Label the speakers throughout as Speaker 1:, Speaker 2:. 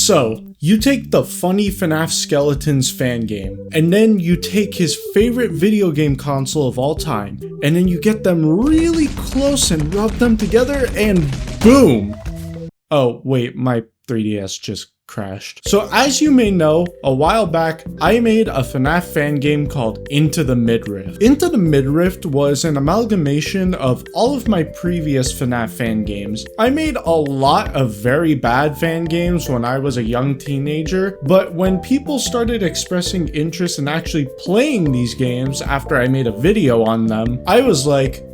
Speaker 1: So, you take the funny Fnaf skeletons Fangame, and then you take his favorite video game console of all time, and then you get them really close and rub them together, and boom! Oh, wait, my 3DS just crashed. So as you may know, a while back, I made a Fnaf fan game called Into the Midriff. Into the Midriff was an amalgamation of all of my previous Fnaf fan games. I made a lot of very bad fan games when I was a young teenager, but when people started expressing interest in actually playing these games after I made a video on them, I was like,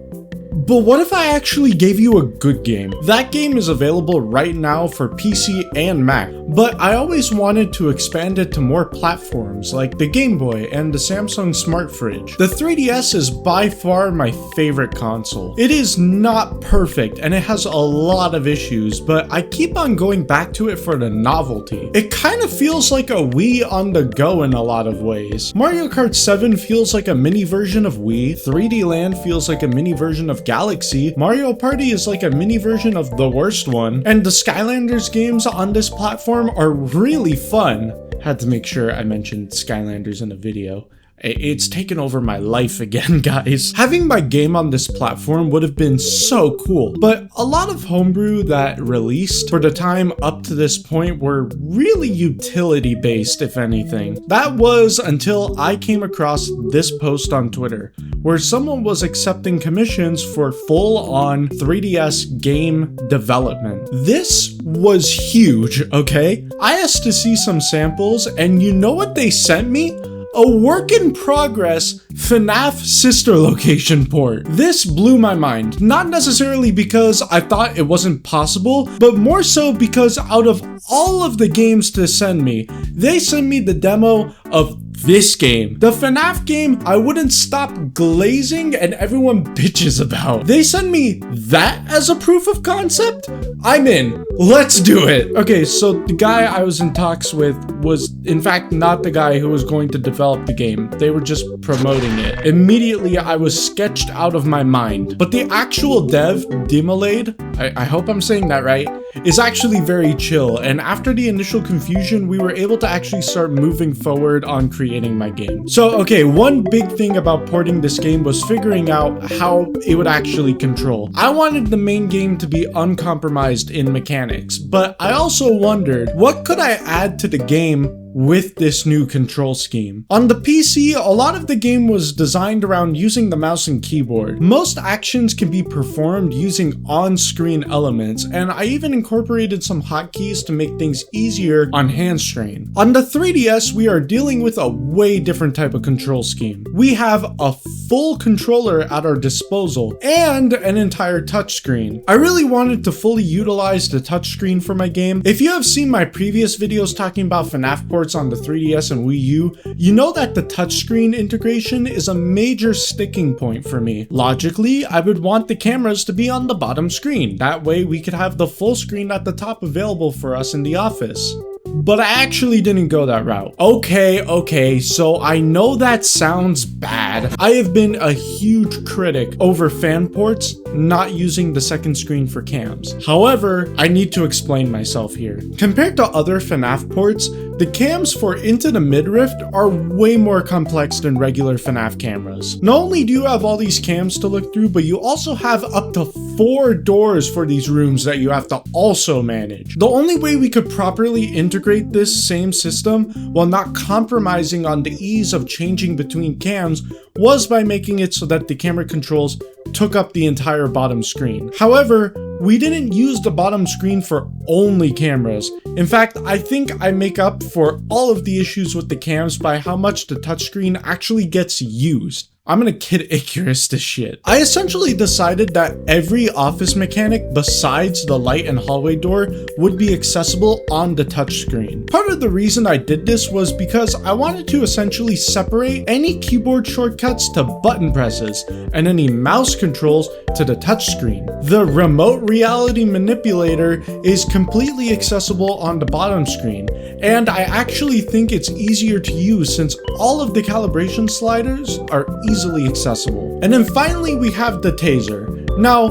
Speaker 1: but what if I actually gave you a good game? That game is available right now for PC and Mac, but I always wanted to expand it to more platforms like the Game Boy and the Samsung Smart Fridge. The 3DS is by far my favorite console. It is not perfect and it has a lot of issues, but I keep on going back to it for the novelty. It kind of feels like a Wii on the go in a lot of ways. Mario Kart 7 feels like a mini version of Wii, 3D Land feels like a mini version of Galaxy, Mario Party is like a mini version of the worst one, and the Skylanders games on this platform are really fun. Had to make sure I mentioned Skylanders in a video. It's taken over my life again, guys. Having my game on this platform would have been so cool, but a lot of homebrew that released for the time up to this point were really utility based, if anything. That was until I came across this post on Twitter, where someone was accepting commissions for full-on 3DS game development. This was huge, okay? I asked to see some samples, and you know what they sent me? A work in progress Fnaf sister location port. This blew my mind, not necessarily because I thought it wasn't possible, but more so because out of all of the games to send me, they sent me the demo of this game. The Fnaf game I wouldn't stop glazing and everyone bitches about. They send me that as a proof of concept? I'm in. Let's do it. Okay, so the guy I was in talks with was in fact not the guy who was going to develop the game. They were just promoting it. Immediately I was sketched out of my mind. But the actual dev, Dimolade, I hope I'm saying that right, is actually very chill, and after the initial confusion, we were able to actually start moving forward on creating my game. So, okay, one big thing about porting this game was figuring out how it would actually control. I wanted the main game to be uncompromised in mechanics, but I also wondered, what could I add to the game with this new control scheme? On the PC, a lot of the game was designed around using the mouse and keyboard. Most actions can be performed using on-screen elements, and I even incorporated some hotkeys to make things easier on hand strain. On the 3DS, we are dealing with a way different type of control scheme. We have a full controller at our disposal and an entire touchscreen. I really wanted to fully utilize the touchscreen for my game. If you have seen my previous videos talking about Fnaf ports on the 3DS and Wii U, you know that the touchscreen integration is a major sticking point for me. Logically, I would want the cameras to be on the bottom screen. That way we could have the full screen at the top available for us in the office. But I actually didn't go that route. Okay, so I know that sounds bad. I have been a huge critic over fan ports not using the second screen for cams. However, I need to explain myself here. Compared to other Fnaf ports, the cams for Into the Midriff are way more complex than regular Fnaf cameras. Not only do you have all these cams to look through, but you also have up to 4 doors for these rooms that you have to also manage. The only way we could properly integrate this same system while not compromising on the ease of changing between cams was by making it so that the camera controls took up the entire bottom screen. However, we didn't use the bottom screen for only cameras. In fact, I think I make up for all of the issues with the cams by how much the touchscreen actually gets used. I'm gonna Kid Icarus this shit. I essentially decided that every office mechanic besides the light and hallway door would be accessible on the touchscreen. Part of the reason I did this was because I wanted to essentially separate any keyboard shortcuts to button presses and any mouse controls to the touchscreen. The remote reality manipulator is completely accessible on the bottom screen, and I actually think it's easier to use since all of the calibration sliders are easily accessible. And then finally we have the taser. Now,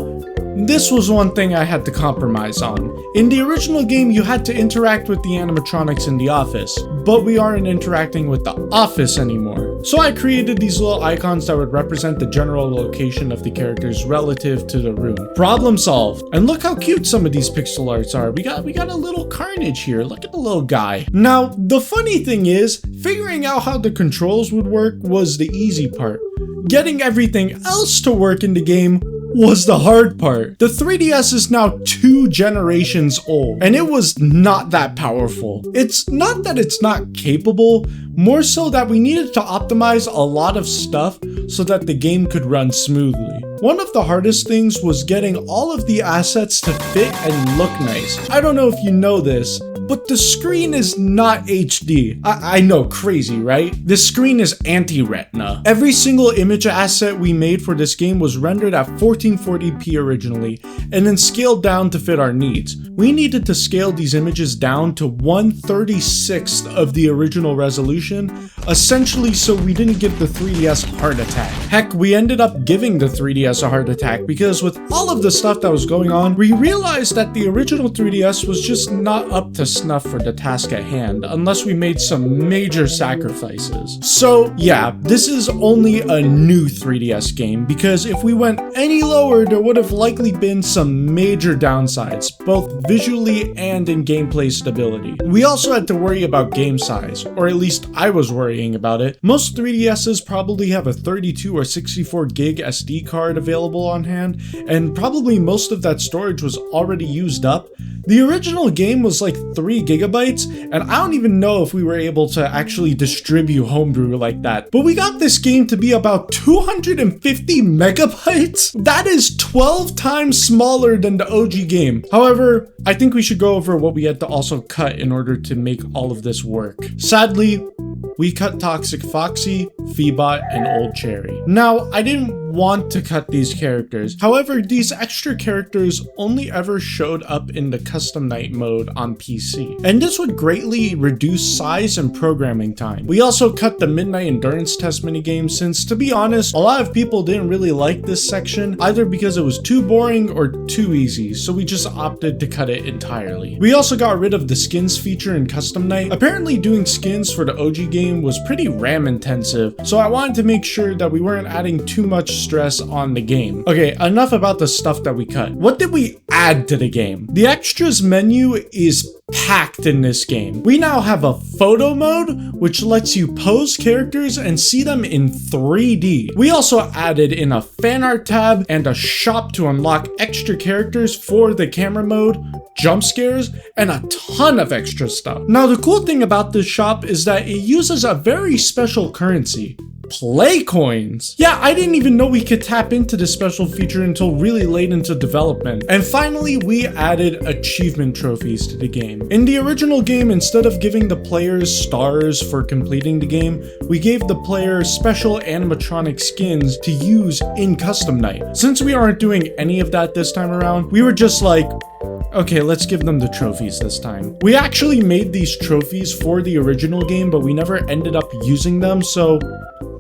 Speaker 1: this was one thing I had to compromise on. In the original game, you had to interact with the animatronics in the office, but we aren't interacting with the office anymore. So I created these little icons that would represent the general location of the characters relative to the room. Problem solved. And look how cute some of these pixel arts are. We got a little Carnage here. Look at the little guy. Now, the funny thing is, figuring out how the controls would work was the easy part. Getting everything else to work in the game was the hard part. The 3DS is now 2 generations old, and it was not that powerful. It's not that it's not capable, more so that we needed to optimize a lot of stuff so that the game could run smoothly. One of the hardest things was getting all of the assets to fit and look nice. I don't know if you know this, but the screen is not HD. I know, crazy, right? The screen is anti-retina. Every single image asset we made for this game was rendered at 1440p originally, and then scaled down to fit our needs. We needed to scale these images down to 1/36th of the original resolution, essentially so we didn't give the 3DS a heart attack. Heck, we ended up giving the 3DS a heart attack because with all of the stuff that was going on, we realized that the original 3DS was just not up to snuff for the task at hand, unless we made some major sacrifices. So yeah, this is only a new 3DS game, because if we went any lower, there would have likely been some major downsides, both visually and in gameplay stability. We also had to worry about game size, or at least I was worrying about it. Most 3DSs probably have a 32 or 64 gig SD card available on hand, and probably most of that storage was already used up. The original game was like 3 gigabytes, and I don't even know if we were able to actually distribute homebrew like that. But we got this game to be about 250 megabytes? That is 12 times smaller than the OG game. However, I think we should go over what we had to also cut in order to make all of this work. Sadly, we cut Toxic Foxy, Feebot, and Old Cherry. Now, I didn't want to cut these characters. However, these extra characters only ever showed up in the custom night mode on PC, and this would greatly reduce size and programming time. We also cut the Midnight Endurance Test minigame since, to be honest, a lot of people didn't really like this section, either because it was too boring or too easy, so we just opted to cut it entirely. We also got rid of the skins feature in custom night. Apparently doing skins for the OG game was pretty RAM intensive, so I wanted to make sure that we weren't adding too much stress on the game. Okay, enough about the stuff that we cut. What did we add to the game? The extras menu is packed in this game. We now have a photo mode, which lets you pose characters and see them in 3D. We also added in a fan art tab and a shop to unlock extra characters for the camera mode, jump scares, and a ton of extra stuff. Now, the cool thing about this shop is that it uses a very special currency. Play coins. Yeah, I didn't even know we could tap into this special feature until really late into development. And finally, we added achievement trophies to the game. In the original game, instead of giving the players stars for completing the game, we gave the players special animatronic skins to use in custom night. Since we aren't doing any of that this time around, we were just like, okay, let's give them the trophies this time. We actually made these trophies for the original game, but we never ended up using them, so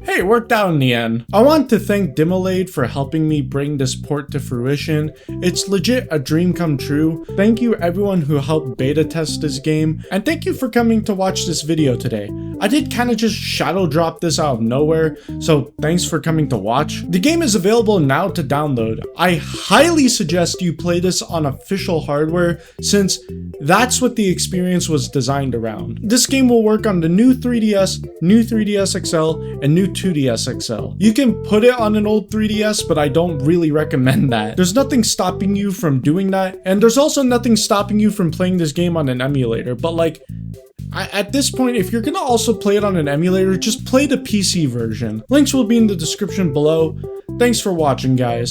Speaker 1: hey, it worked out in the end. I want to thank Dimolade for helping me bring this port to fruition. It's legit a dream come true. Thank you everyone who helped beta test this game, and thank you for coming to watch this video today. I did kind of just shadow drop this out of nowhere, so thanks for coming to watch. The game is available now to download. I highly suggest you play this on official hardware, since that's what the experience was designed around. This game will work on the new 3DS, new 3DS XL, and new 2DS XL. You can put it on an old 3DS, but I don't really recommend that. There's nothing stopping you from doing that, and there's also nothing stopping you from playing this game on an emulator, but like, at this point, if you're gonna also play it on an emulator, just play the PC version. Links will be in the description below. Thanks for watching, guys.